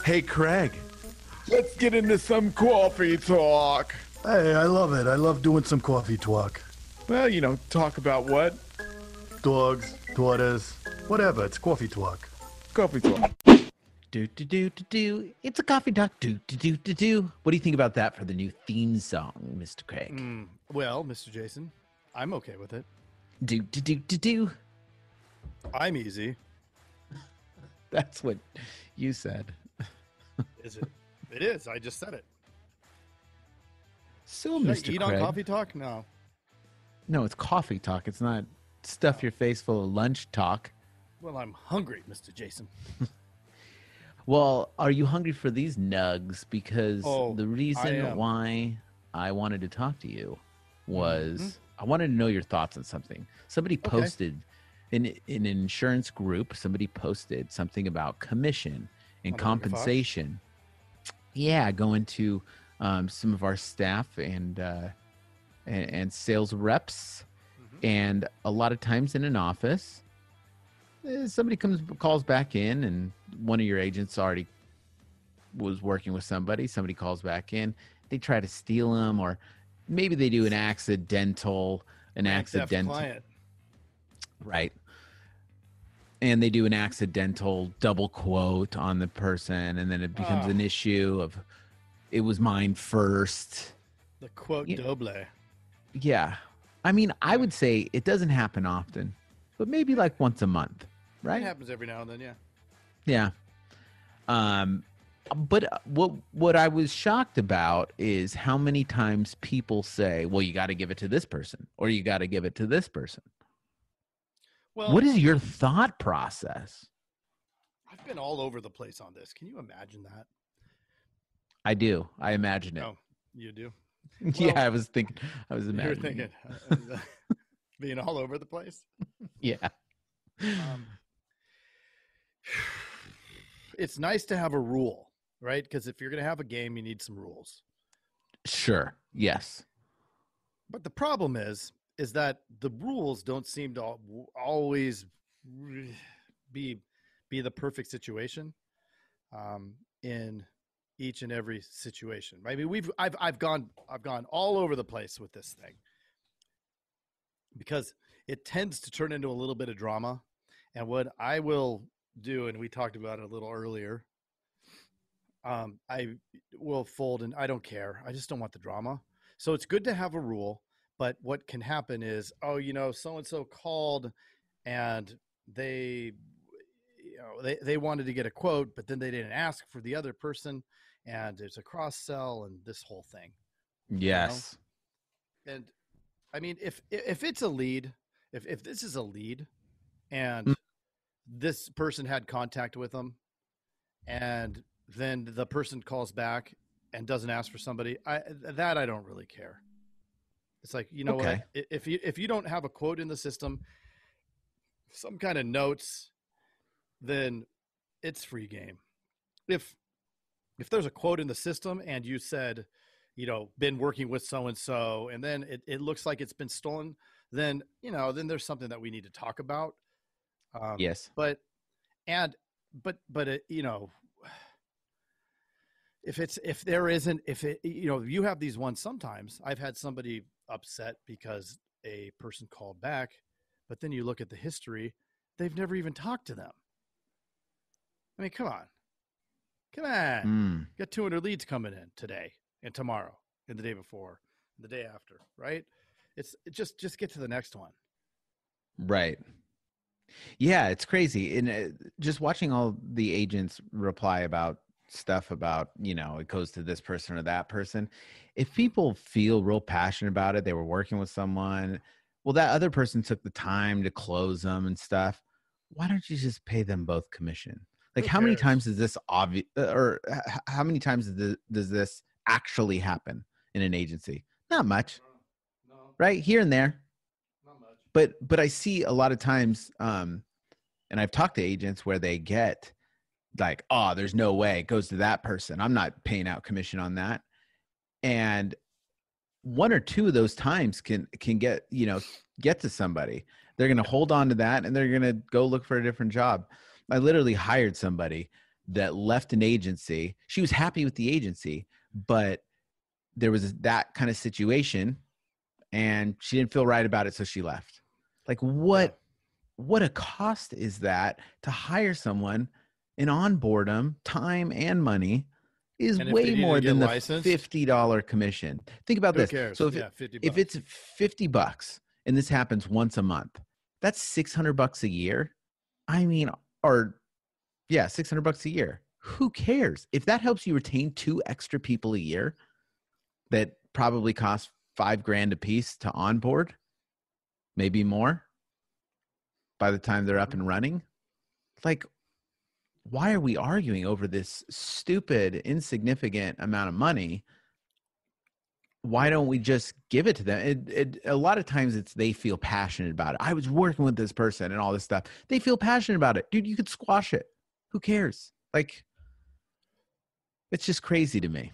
Hey, Craig, let's get into some coffee talk. Hey, I love it. I love doing some coffee talk. Well, talk about what? Dogs, daughters, whatever. It's coffee talk. Coffee talk. Do. It's a coffee talk. Do. What do you think about that for the new theme song, Mr. Craig? Well, Mr. Jason, I'm okay with it. Do. I'm easy. That's what you said. Is it? It is. I just said it. So, Should I Mr. eat Craig. on coffee talk? No. No, it's coffee talk. It's not stuff your face full of lunch talk. Well, I'm hungry, Mr. Jason. Well, are you hungry for these nugs? Because the I reason am. why I wanted to talk to you was I wanted to know your thoughts on something. Somebody posted in an insurance group, somebody posted something about commission and compensation. Yeah, going to some of our staff and sales reps. And a lot of times in an office, somebody calls back in, and one of your agents already was working with somebody. Somebody calls back in. They try to steal them, or maybe they do an accidental client. Right. And they do an accidental double quote on the person, and then it becomes an issue of it was mine first. The quote double. Yeah. I mean, I would say it doesn't happen often, but maybe like once a month, right? It happens every now and then, yeah. Yeah. But what I was shocked about is how many times people say, well, you got to give it to this person, or you got to give it to this person. Well, What is your thought process? I've been all over the place on this. Can you imagine that? I do. I imagine it. Oh, you do? Yeah, I was imagining. You're thinking being all over the place? Yeah. It's nice to have a rule, right? Because if you're going to have a game, you need some rules. Sure. Yes. But the problem is that the rules don't seem to always be the perfect situation in each and every situation. I mean, I've gone all over the place with this thing because it tends to turn into a little bit of drama. And what I will do, and we talked about it a little earlier, I will fold, and I don't care. I just don't want the drama. So it's good to have a rule. But what can happen is, so-and-so called and they wanted to get a quote, but then they didn't ask for the other person, and there's a cross sell and this whole thing. Yes. And I mean, if it's a lead, if this is a lead and this person had contact with them and then the person calls back and doesn't ask for somebody, I don't really care. It's like, what? If you don't have a quote in the system, some kind of notes, then it's free game. If there's a quote in the system and you said, been working with so-and-so, and then it looks like it's been stolen, then there's something that we need to talk about. Yes. But you have these ones, sometimes I've had somebody upset because a person called back, but then you look at the history, they've never even talked to them. I mean, come on. Got 200 leads coming in today and tomorrow and the day before and the day after, right? It's just get to the next one. Right. Yeah, it's crazy. And just watching all the agents reply about stuff about, it goes to this person or that person. If people feel real passionate about it, they were working with someone, well, that other person took the time to close them and stuff. Why don't you just pay them both commission? Like, how many times is this obvious, or how many times does this actually happen in an agency? Not much, right? Here and there. Not much. But I see a lot of times, and I've talked to agents where they get like, oh, there's no way it goes to that person. I'm not paying out commission on that. And one or two of those times can get to somebody. They're going to hold on to that and they're going to go look for a different job. I literally hired somebody that left an agency. She was happy with the agency, but there was that kind of situation and she didn't feel right about it. So she left. Like what a cost is that to hire someone and onboard them, time and money is way more than the $50 commission. Think about this. Cares? So $50. If it's $50 and this happens once a month, that's $600 a year. I mean, $600 a year. Who cares? If that helps you retain 2 extra people a year that probably cost $5,000 a piece to onboard, maybe more by the time they're up and running. Like, why are we arguing over this stupid, insignificant amount of money? Why don't we just give it to them? A lot of times they feel passionate about it. I was working with this person and all this stuff. They feel passionate about it. Dude, you could squash it. Who cares? Like, it's just crazy to me.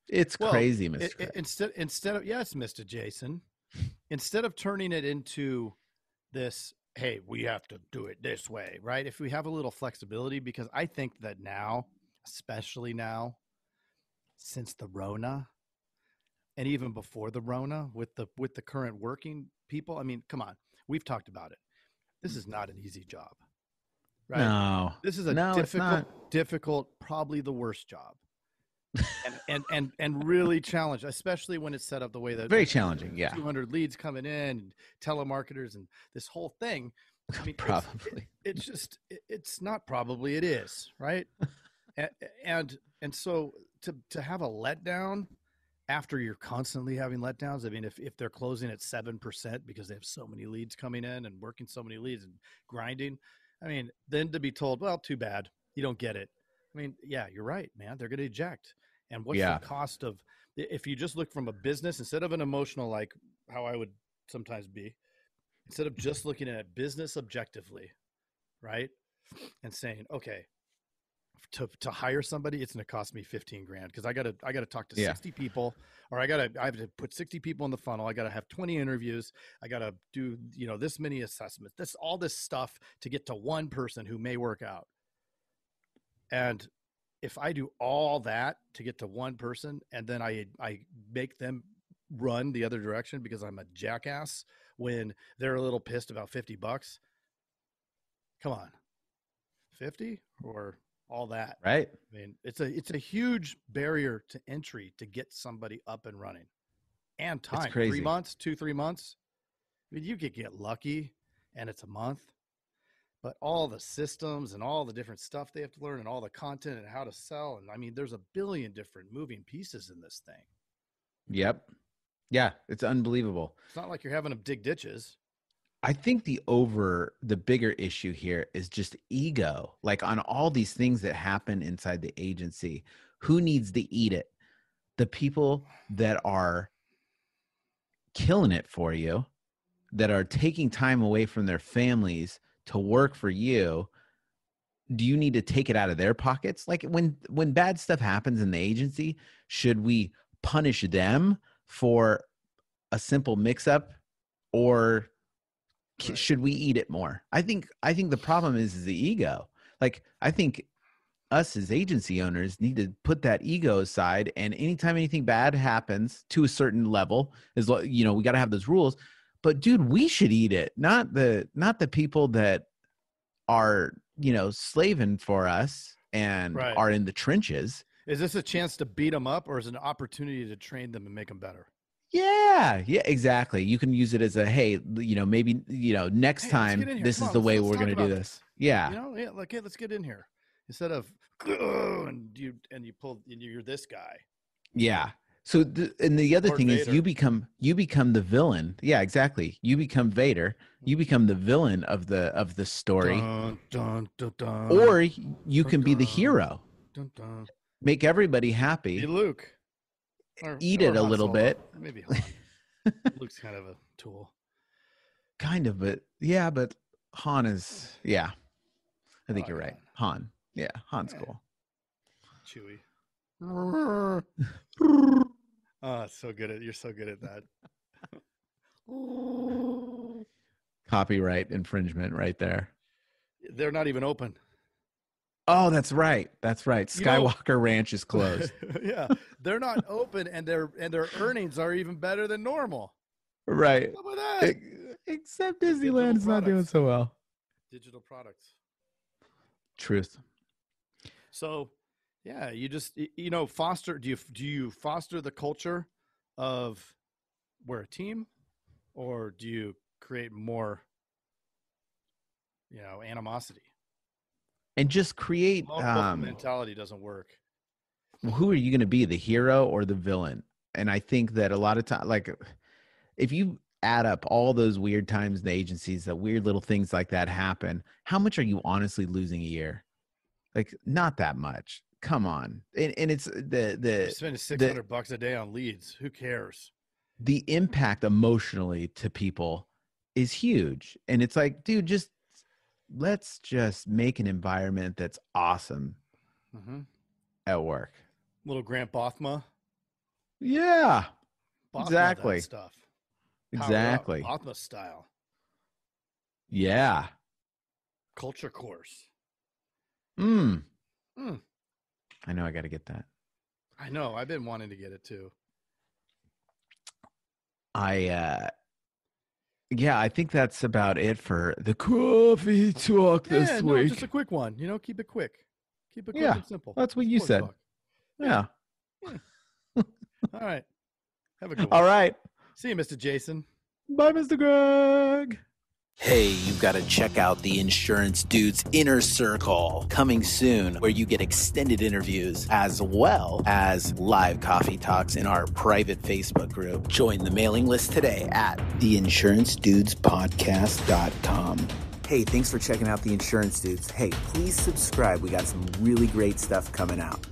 It's crazy, Mr. Instead of, yes, Mr. Jason, instead of turning it into this, hey, we have to do it this way, right? If we have a little flexibility, because I think that now, especially now, since the Rona, and even before the Rona, with the current working people, I mean, come on, we've talked about it. This is not an easy job, right? No, this is a difficult, probably the worst job. and really challenged, especially when it's set up the way that very challenging. Yeah, 200 leads coming in, and telemarketers, and this whole thing. I mean, probably it's not probably, it is, right? and so to have a letdown after you're constantly having letdowns. I mean, if they're closing at 7% because they have so many leads coming in and working so many leads and grinding, I mean, then to be told, well, too bad, you don't get it. I mean, yeah, you're right, man. They're going to eject. And what's the cost of, if you just look from a business instead of an emotional, like how I would sometimes be, instead of just looking at business objectively, right? And saying, okay, to hire somebody, it's going to cost me $15,000 because I got to talk to 60 people, or I have to put 60 people in the funnel. I got to have 20 interviews. I got to do, this many assessments, all this stuff to get to one person who may work out. And if I do all that to get to one person, and then I make them run the other direction because I'm a jackass when they're a little pissed about $50, come on, 50 or all that, right? I mean, it's a huge barrier to entry to get somebody up and running, and time. 3 months, 2-3 months. I mean, you could get lucky, and it's a month. But all the systems and all the different stuff they have to learn, and all the content and how to sell. And I mean, there's a billion different moving pieces in this thing. Yep. Yeah. It's unbelievable. It's not like you're having them dig ditches. I think the bigger issue here is just ego. Like on all these things that happen inside the agency, who needs to eat it? The people that are killing it for you, that are taking time away from their families to work for you. Do you need to take it out of their pockets? Like when bad stuff happens in the agency, should we punish them for a simple mix-up, or should we eat it more? I think the problem is the ego. Like I think us as agency owners need to put that ego aside, and anytime anything bad happens to a certain level, is we got to have those rules. But dude, we should eat it, not the people that are, slaving for us and are in the trenches. Is this a chance to beat them up, or is it an opportunity to train them and make them better? Yeah, exactly. You can use it as a, hey, maybe, next time this is the way we're going to do this. Yeah. Let's get in here instead of, and you pull, and you're this guy. Yeah. So, and the other thing is you become the villain. Yeah, exactly. You become Vader. You become the villain of the story. Dun, dun, dun, dun, or you can be the hero. Dun, dun. Make everybody happy. Be Luke. Eat it a little bit. Maybe Han. Luke's kind of a tool. Kind of, but Han is, I think you're right. Han. Yeah, Han's cool. Chewie. You're so good at that. Copyright infringement right there. They're not even open. Oh, that's right. That's right. You know- Skywalker Ranch is closed. Yeah, they're not open, and their earnings are even better than normal. Right. How about that? Except Disneyland's not doing products. so well. Digital products. Truth. So, yeah, you just foster. Do you foster the culture of we're a team, or do you create more, animosity? And just create Local mentality doesn't work. who are you going to be, the hero or the villain? And I think that a lot of time, like if you add up all those weird times in the agencies, that weird little things like that happen, how much are you honestly losing a year? Like not that much. Come on. And it's You're spending $600 a day on leads. Who cares? The impact emotionally to people is huge. And it's like, dude, let's just make an environment that's awesome at work. Little Grant Bothma. Yeah, Bothma exactly. That stuff. Exactly. Bothma style. Yeah. Culture course. I know I got to get that. I know. I've been wanting to get it too. I think that's about it for the coffee talk this week. Just a quick one. Keep it quick. Keep it quick and simple. That's what you said. Talk. Yeah. All right. Have a good one. All right. See you, Mr. Jason. Bye, Mr. Greg. Hey, you've got to check out the Insurance Dudes Inner Circle, coming soon, where you get extended interviews as well as live coffee talks in our private Facebook group. Join the mailing list today at theinsurancedudespodcast.com. Hey, thanks for checking out The Insurance Dudes. Hey, please subscribe. We got some really great stuff coming out.